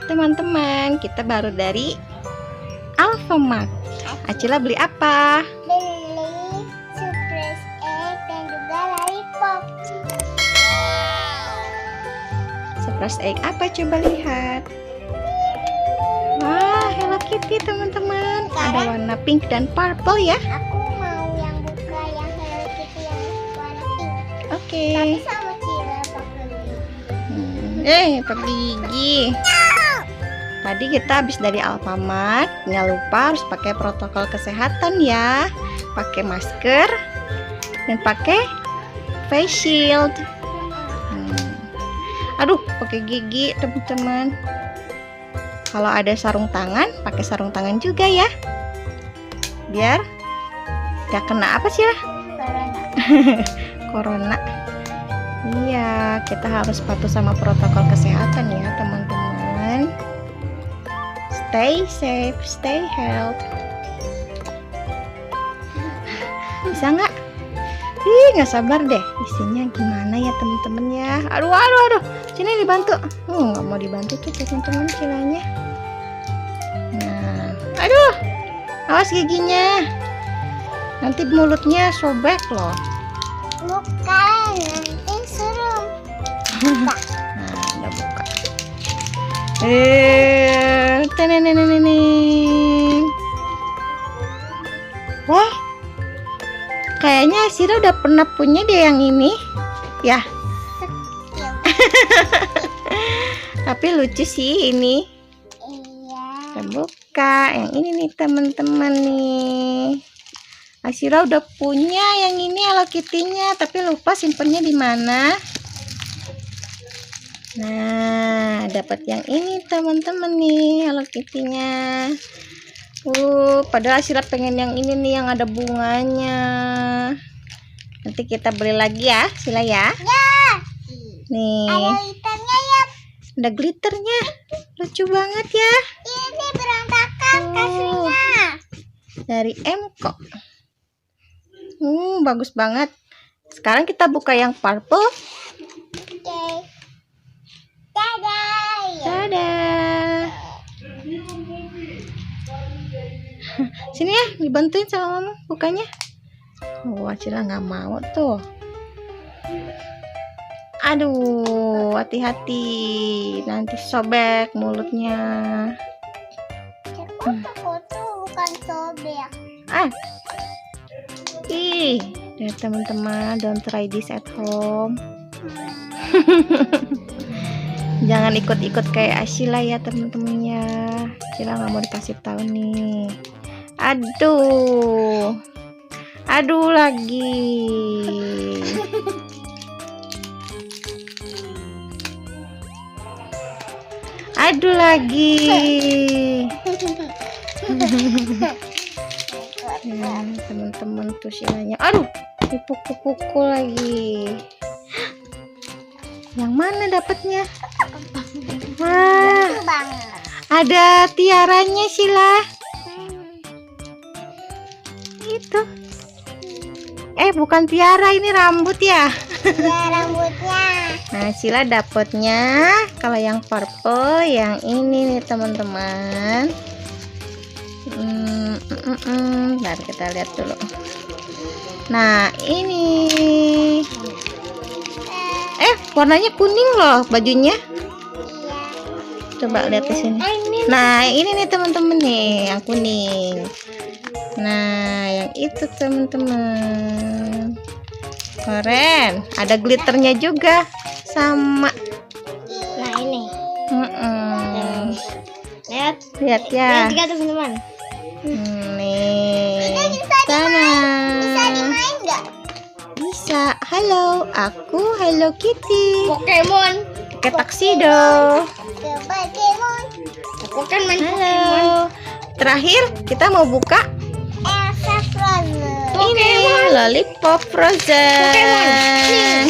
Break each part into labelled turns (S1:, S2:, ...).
S1: Teman-teman, kita baru dari Alfamart. Acila beli apa?
S2: Beli surprise egg dan juga lollipop.
S1: Surprise egg apa? Coba lihat. Wah, Hello Kitty teman-teman. Ada warna pink dan purple ya.
S2: Aku mau yang buka yang Hello Kitty yang warna pink.
S1: Oke.
S2: Tapi sama Cila pakai
S1: Pakai gigi. Tadi kita habis dari Alfamart. Nggak lupa harus pakai protokol kesehatan ya. Pakai masker dan pakai face shield. Aduh, pakai gigi teman-teman. Kalau ada sarung tangan, pakai sarung tangan juga ya. Biar gak kena apa sih lah? Corona. Iya, kita harus patuh sama protokol kesehatan ya teman-teman. Stay safe, stay healthy. Bisa nggak? Ih, nggak sabar deh. Isinya gimana ya teman-teman ya? Aduh. Sini dibantu. Nggak mau dibantu tuh teman-teman Cilanya. Nah, aduh. Awas giginya. Nanti mulutnya sobek loh.
S2: Bukan, nanti serem.
S1: Nah, udah buka. Teneneneneneng. Wah, kayaknya Asira udah pernah punya deh yang ini, ya. Tapi lucu sih ini.
S2: Iya.
S1: Kita buka yang ini nih teman-teman nih. Asira udah punya yang ini Hello Kitty-nya, tapi lupa simpennya di mana. Nah, dapat yang ini teman-teman nih Hello Kitty-nya. Padahal Asira pengen yang ini nih yang ada bunganya. Nanti kita beli lagi ya, Sila ya.
S2: Ya.
S1: Nih,
S2: Ada glitternya ya.
S1: ada glitternya. Lucu banget ya.
S2: Ini berantakan kasihnya.
S1: Dari Emco. Bagus banget. Sekarang kita buka yang purple.
S2: Oke. Dadah.
S1: Dadah. Sini ya, dibantuin sama mama bukanya. Acila nggak mau tuh. Aduh, hati-hati, nanti sobek mulutnya.
S2: Aku tuh bukan sobek.
S1: Ya teman-teman, don't try this at home. Jangan ikut-ikut kayak Asila ya teman-teman ya. Asila nggak mau dikasih tahu nih. Aduh lagi. Aduh lagi. Teman-teman tuh Silanya. Aduh, dipukul-pukul lagi. Yang mana dapatnya? Wah, ada tiaranya Sila. Itu. Bukan tiara, ini rambut ya.
S2: Ya, rambutnya.
S1: Nah, Sila dapatnya kalau yang purple yang ini nih teman-teman. Bentar kita lihat dulu. Nah, ini. Warnanya kuning loh bajunya. Coba lihat di sini. Nah, ini nih teman-teman nih, yang kuning. Nah, yang itu teman-teman. Keren. Ada glitternya juga sama.
S2: Nah, ini.
S1: Lihat ya.
S2: Lihat juga teman-teman.
S1: Nih.
S2: Bisa dimain nggak?
S1: Bisa. Halo, aku Hello Kitty.
S2: Pokemon.
S1: Pakai taksido.
S2: Pokemon. Aku kan main Pokemon.
S1: Halo. Terakhir kita mau buka
S2: Elsa Frozen.
S1: ini lollipop frozen.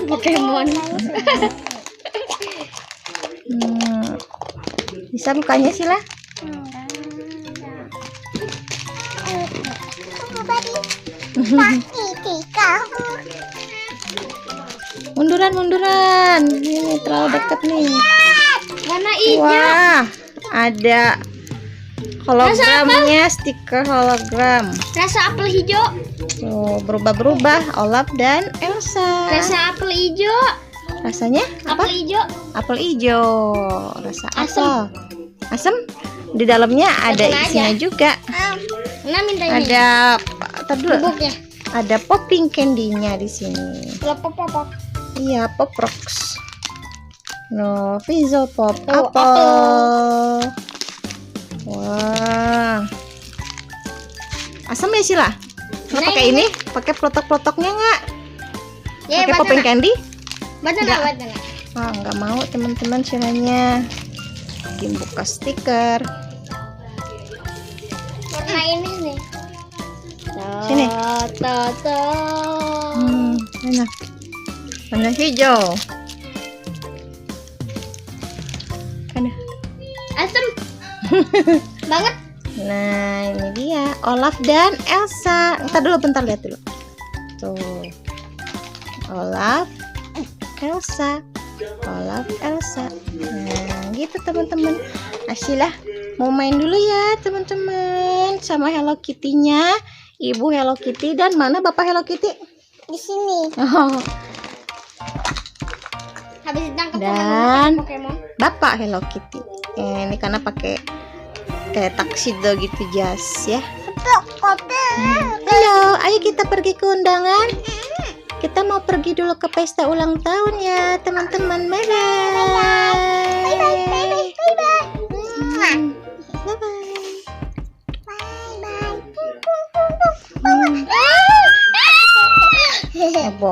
S2: Pokemon.
S1: Bisa bukanya Sila?
S2: Mundur
S1: munduran. Ini terlalu dekat nih.
S2: Warna hijau.
S1: Wah, ada hologramnya, stiker hologram.
S2: Rasa apel hijau.
S1: Tuh, berubah-berubah Olaf dan Elsa.
S2: Rasa apel hijau.
S1: Rasanya apa?
S2: Apel hijau.
S1: Apel hijau. Rasa
S2: Asem.
S1: apel. Asam. Di dalamnya ada
S2: Makan
S1: isinya
S2: aja.
S1: juga.
S2: Nah, mintanya.
S1: Ada tadi dulu.
S2: Bubuknya.
S1: Ada popping candy-nya di sini.
S2: Pop.
S1: Iya, Pop Rocks. No, Fizzle Pop
S2: Oh,
S1: Apple. Wah. Asam ya Sila? Nggak
S2: Nah,
S1: pakai
S2: ini.
S1: ini? Pakai pelotok-pelotoknya nggak?
S2: Ya,
S1: Pakai popping candy?
S2: Badana.
S1: Ah, nggak mau teman-teman Silanya. Bikin buka stiker.
S2: Warna ini nih.
S1: Sini.
S2: Ta.
S1: Mana? Warna hijau. Ada.
S2: Asem. Banget.
S1: Nah, ini dia Olaf dan Elsa. Bentar lihat dulu. Tuh. Olaf, Elsa. Olaf, Elsa. Nah, gitu teman-teman. Asilah mau main dulu ya teman-teman sama Hello Kitty-nya. Ibu Hello Kitty dan mana Bapak Hello Kitty?
S2: Di sini.
S1: Oh,
S2: Habis ditangkap
S1: Dan-
S2: Pokemon.
S1: Bapak Hello Kitty. Ini karena pakai kayak tuxedo gitu jas ya. Halo, ayo kita pergi ke undangan. Kita mau pergi dulu ke pesta ulang tahun ya teman-teman. Bye bye. Bye. Apa?